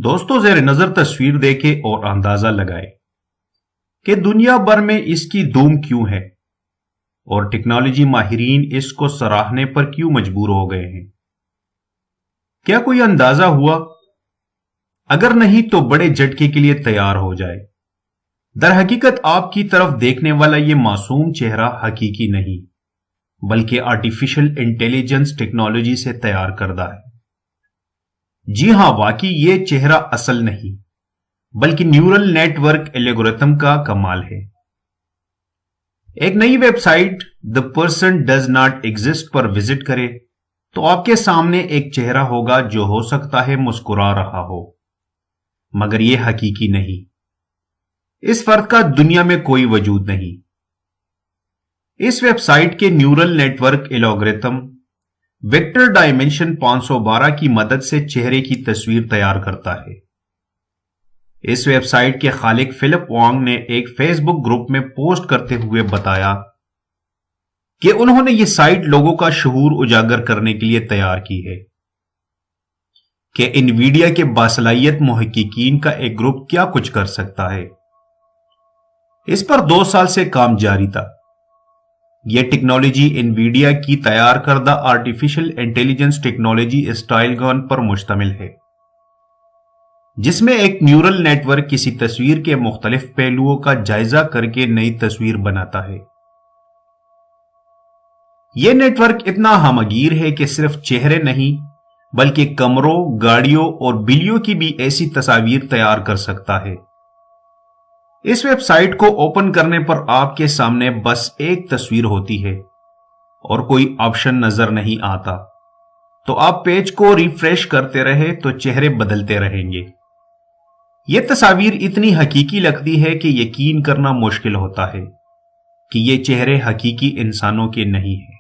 دوستوں زیر نظر تصویر دیکھے اور اندازہ لگائے کہ دنیا بھر میں اس کی دھوم کیوں ہے اور ٹیکنالوجی ماہرین اس کو سراہنے پر کیوں مجبور ہو گئے ہیں۔ کیا کوئی اندازہ ہوا؟ اگر نہیں تو بڑے جھٹکے کے لیے تیار ہو جائے۔ در حقیقت آپ کی طرف دیکھنے والا یہ معصوم چہرہ حقیقی نہیں بلکہ آرٹیفیشل انٹیلیجنس ٹیکنالوجی سے تیار کردہ ہے۔ جی ہاں، واقعی یہ چہرہ اصل نہیں بلکہ نیورل نیٹ ورک الگورتھم کا کمال ہے۔ ایک نئی website The Person Does Not Exist پر وزٹ کرے تو آپ کے سامنے ایک چہرہ ہوگا جو ہو سکتا ہے مسکرا رہا ہو، مگر یہ حقیقی نہیں۔ اس فرد کا دنیا میں کوئی وجود نہیں۔ اس ویب سائٹ کے neural network algorithm vector dimension 512 کی مدد سے چہرے کی تصویر تیار کرتا ہے۔ اس ویب سائٹ کے خالق فلپ وانگ نے ایک فیس بک گروپ میں پوسٹ کرتے ہوئے بتایا کہ انہوں نے یہ سائٹ لوگوں کا شعور اجاگر کرنے کے لیے تیار کی ہے کہ انویڈیا کے باصلاحیت محققین کا ایک گروپ کیا کچھ کر سکتا ہے۔ اس پر 2 سال سے کام جاری تھا۔ یہ ٹیکنالوجی انویڈیا کی تیار کردہ آرٹیفیشل انٹیلیجنس ٹیکنالوجی اسٹائلگون پر مشتمل ہے، جس میں ایک نیورل نیٹ ورک کسی تصویر کے مختلف پہلوؤں کا جائزہ کر کے نئی تصویر بناتا ہے۔ یہ نیٹ ورک اتنا ہمگیر ہے کہ صرف چہرے نہیں بلکہ کمروں، گاڑیوں اور بلیوں کی بھی ایسی تصاویر تیار کر سکتا ہے۔ اس ویب سائٹ کو اوپن کرنے پر آپ کے سامنے بس ایک تصویر ہوتی ہے اور کوئی آپشن نظر نہیں آتا، تو آپ پیج کو ریفریش کرتے رہے تو چہرے بدلتے رہیں گے۔ یہ تصاویر اتنی حقیقی لگتی ہے کہ یقین کرنا مشکل ہوتا ہے کہ یہ چہرے حقیقی انسانوں کے نہیں ہیں۔